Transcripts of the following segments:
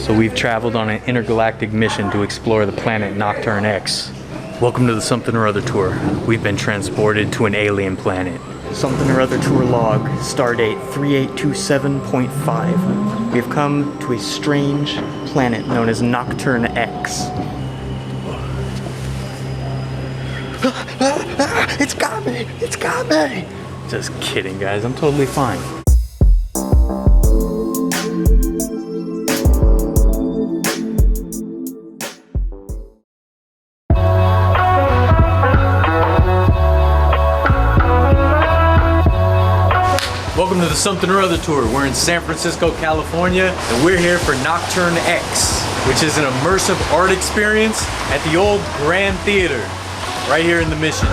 So we've traveled on an intergalactic mission to explore the planet Nocturne X. Welcome to the Something or Other tour. We've been transported to an alien planet. Something or Other tour log, stardate 3827.5. We have come to a strange planet known as Nocturne X. It's got me! It's got me! Just kidding, guys. I'm totally fine. Welcome to the Something or Other tour. We're in San Francisco, California, and we're here for Nocturne X, which is an immersive art experience at the old Grand Theater, right here in the Mission.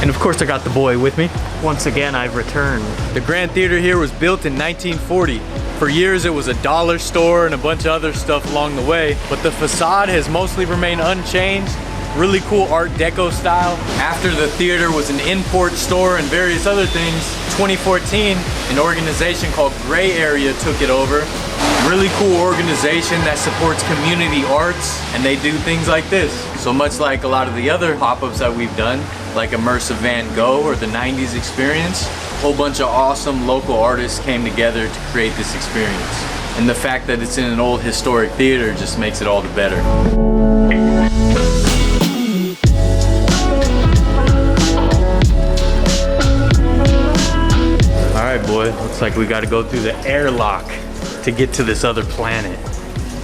And of course I got the boy with me. Once again, I've returned. The Grand Theater here was built in 1940. For years it was a dollar store and a bunch of other stuff along the way, but the facade has mostly remained unchanged. Really cool Art Deco style. After the theater was an import store and various other things, 2014, an organization called Gray Area took it over. Really cool organization that supports community arts, and they do things like this. So much like a lot of the other pop-ups that we've done, like Immersive Van Gogh or the 90s experience, a whole bunch of awesome local artists came together to create this experience. And the fact that it's in an old historic theater just makes it all the better. Alright boy, looks like we gotta go through the airlock to get to this other planet.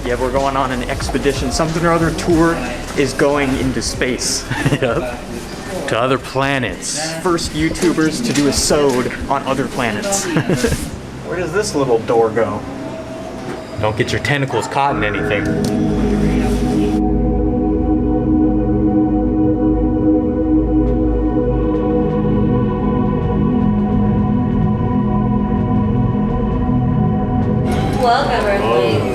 Yeah, we're going on an expedition. Something or Other tour is going into space. Yep. To other planets. First YouTubers to do a sode on other planets. Where does this little door go? Don't get your tentacles caught in anything. Welcome, Vertlife.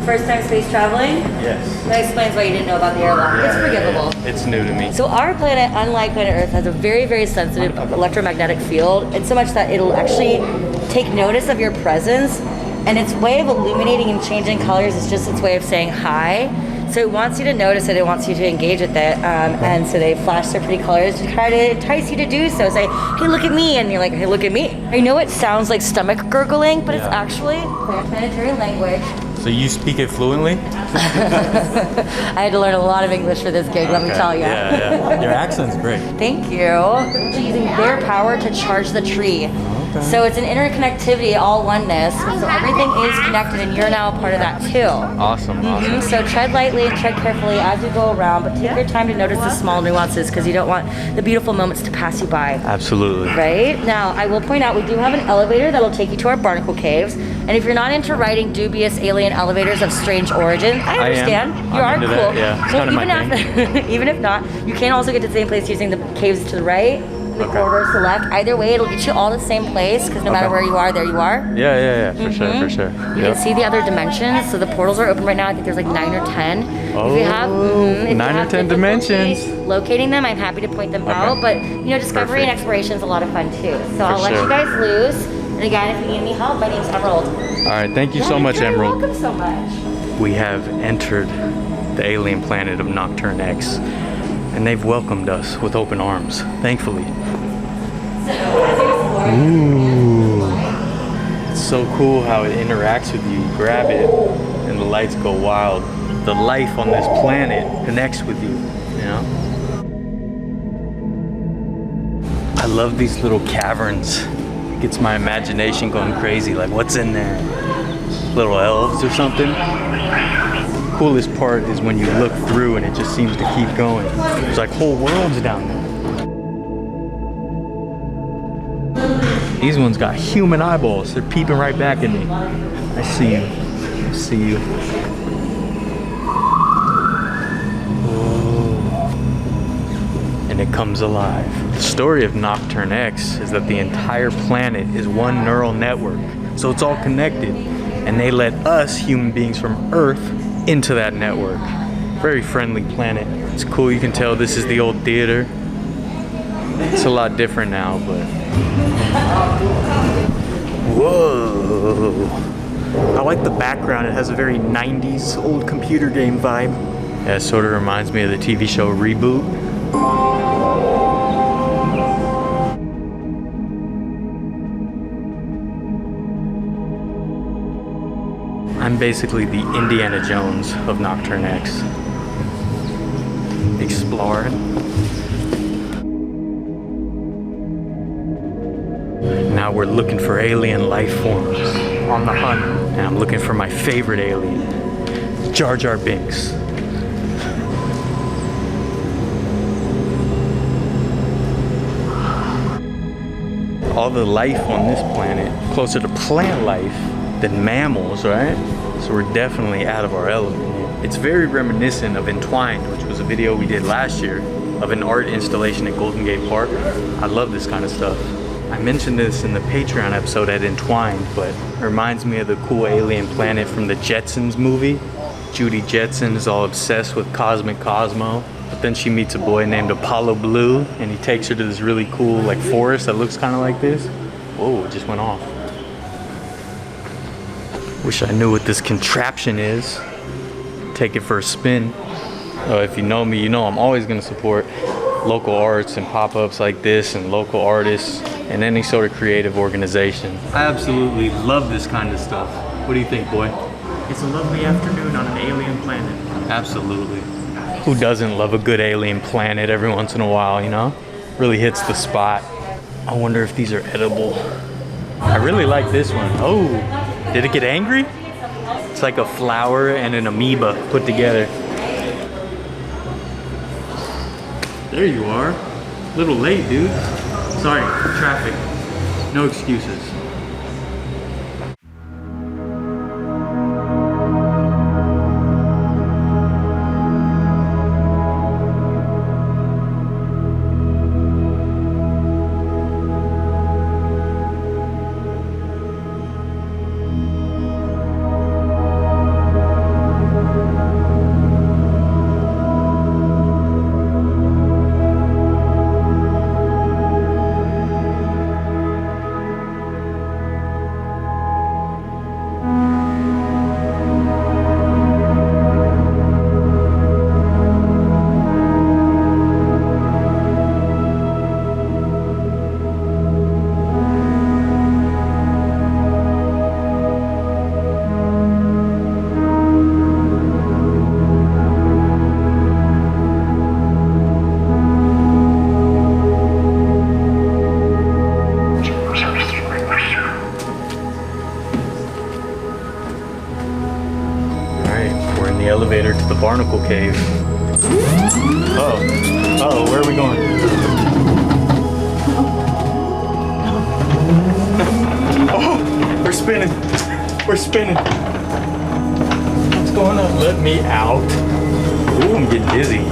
First time space traveling? Yes. That explains why you didn't know about the airlock. It's forgivable. Yeah. It's new to me. So our planet, unlike planet Earth, has a very, very sensitive electromagnetic field, and so much that it'll actually take notice of your presence, and its way of illuminating and changing colors is just its way of saying hi. So it wants you to notice it, it wants you to engage with it, and so they flash their pretty colors to try to entice you to do so. Say, hey, look at me, and you're like, hey, look at me. I know it sounds like stomach gurgling, but it's actually planetary language. So you speak it fluently? I had to learn a lot of English for this gig, let me tell you. Yeah. Your accent's great. Thank you. We're using their power to charge the tree. So it's an interconnectivity, all oneness. So everything is connected, and you're now a part of that too. Awesome. So tread lightly and tread carefully as you go around, but take your time to notice the small nuances because you don't want the beautiful moments to pass you by. Absolutely. Right? Now, I will point out we do have an elevator that'll take you to our Barnacle caves. And if you're not into riding dubious alien elevators of strange origin, I understand. You are cool. That, yeah. So even if not, you can also get to the same place using the caves to the right. The corridors to the left. Either way, it'll get you all to the same place because no matter where you are, there you are. Yeah. For sure. You can see the other dimensions. So the portals are open right now. I think there's like 9 or 10. Oh, if you have, if 9 or 10 dimensions. Locating them, I'm happy to point them out. But discovery and exploration is a lot of fun too. So I'll let you guys loose. And again, if you need any help, my name's Emerald. All right, thank you so much, Emerald. You're welcome so much. We have entered the alien planet of Nocturne X, and they've welcomed us with open arms, thankfully. Ooh. It's so cool how it interacts with you. You grab it, and the lights go wild. The life on this planet connects with you, I love these little caverns. It gets my imagination going crazy, like what's in there? Little elves or something? Coolest part is when you look through and it just seems to keep going. There's like whole worlds down there. These ones got human eyeballs. They're peeping right back at me. I see you. I see you. And it comes alive. The story of Nocturne X is that the entire planet is one neural network. So it's all connected. And they let us, human beings from Earth, into that network. Very friendly planet. It's cool, you can tell this is the old theater. It's a lot different now, but... Whoa! Whoa. I like the background. It has a very 90s old computer game vibe. Yeah, it sort of reminds me of the TV show Reboot. I'm basically the Indiana Jones of Nocturne X. Exploring. Now we're looking for alien life forms on the hunt. And I'm looking for my favorite alien, Jar Jar Binks. All the life on this planet, closer to plant life than mammals, right? So we're definitely out of our element. It's very reminiscent of Entwined, which was a video we did last year of an art installation at Golden Gate Park. I love this kind of stuff. I mentioned this in the Patreon episode at Entwined, but it reminds me of the cool alien planet from the Jetsons movie. Judy Jetson is all obsessed with Cosmic Cosmo, but then she meets a boy named Apollo Blue, and he takes her to this really cool like forest that looks kind of like this. Whoa, it just went off. Wish I knew what this contraption is. Take it for a spin. If you know me, you know I'm always gonna support local arts and pop-ups like this and local artists and any sort of creative organization. I absolutely love this kind of stuff. What do you think, boy? It's a lovely afternoon on an alien planet. Absolutely. Who doesn't love a good alien planet every once in a while, you know? Really hits the spot. I wonder if these are edible. I really like this one. Oh, did it get angry? It's like a flower and an amoeba put together. There you are. A little late, dude. Sorry, traffic. No excuses. Elevator to the Barnacle cave. Oh, where are we going? Oh, we're spinning. We're spinning. What's going on? Let me out. Ooh, I'm getting dizzy.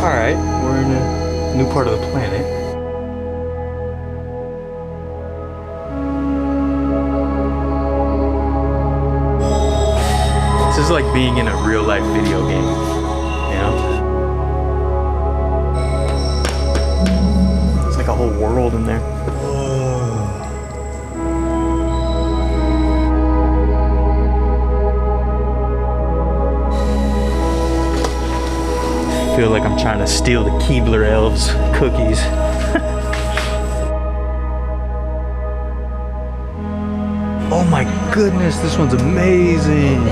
All right, we're in a new part of the planet. This is like being in a real life video game, you know? It's like a whole world in there. I feel like I'm trying to steal the Keebler elves' cookies. Oh my goodness, this one's amazing.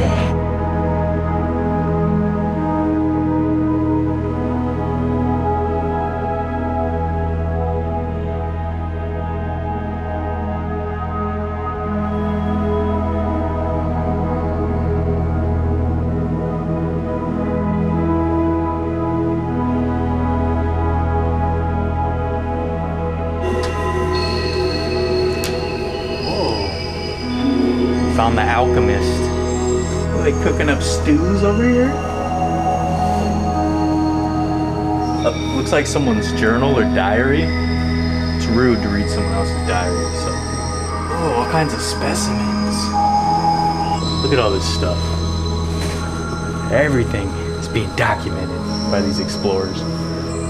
Found the alchemist. Are they cooking up stews over here? Looks like someone's journal or diary. It's rude to read someone else's diary, so. Oh, all kinds of specimens. Look at all this stuff. Everything is being documented by these explorers.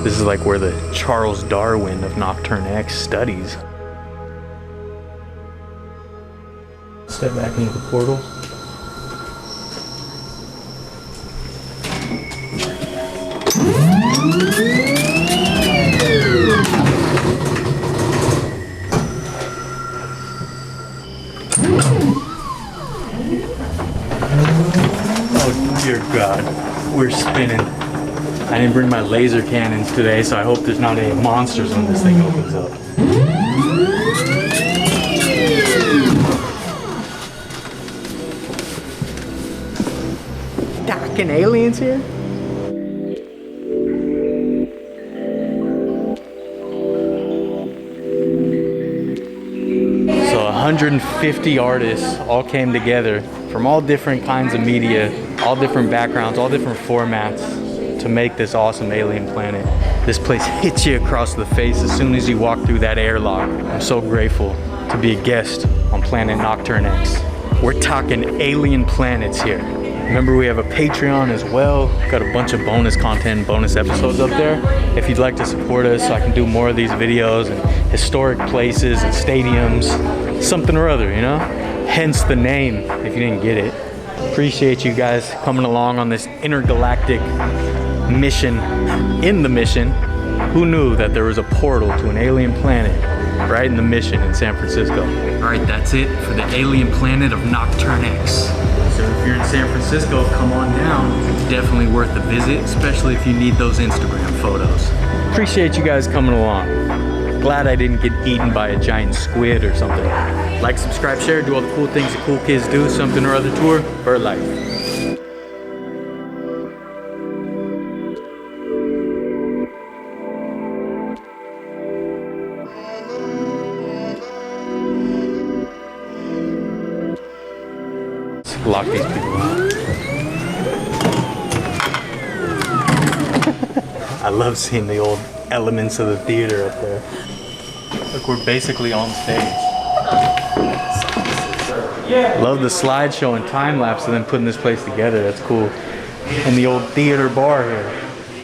This is like where the Charles Darwin of Nocturne X studies. Step back into the portal. Oh dear God, we're spinning. I didn't bring my laser cannons today, so I hope there's not any monsters when this thing opens up. Docking aliens here? So 150 artists all came together from all different kinds of media, all different backgrounds, all different formats to make this awesome alien planet. This place hits you across the face as soon as you walk through that airlock. I'm so grateful to be a guest on planet Nocturne X. We're talking alien planets here. Remember, we have a Patreon as well. Got a bunch of bonus content, bonus episodes up there. If you'd like to support us so I can do more of these videos and historic places and stadiums, something or other, you know? Hence the name, if you didn't get it. Appreciate you guys coming along on this intergalactic mission. In the mission, who knew that there was a portal to an alien planet right in the mission in San Francisco? All right, that's it for the alien planet of Nocturne X. So if you're in San Francisco, come on down. It's definitely worth a visit, especially if you need those Instagram photos. Appreciate you guys coming along. Glad I didn't get eaten by a giant squid or something. Like, subscribe, share, do all the cool things that cool kids do, something or other tour. Vertlife. Lock these people out. I love seeing the old elements of the theater up there. Look, we're basically on stage. Love the slideshow and time lapse and then putting this place together. That's cool. And the old theater bar here.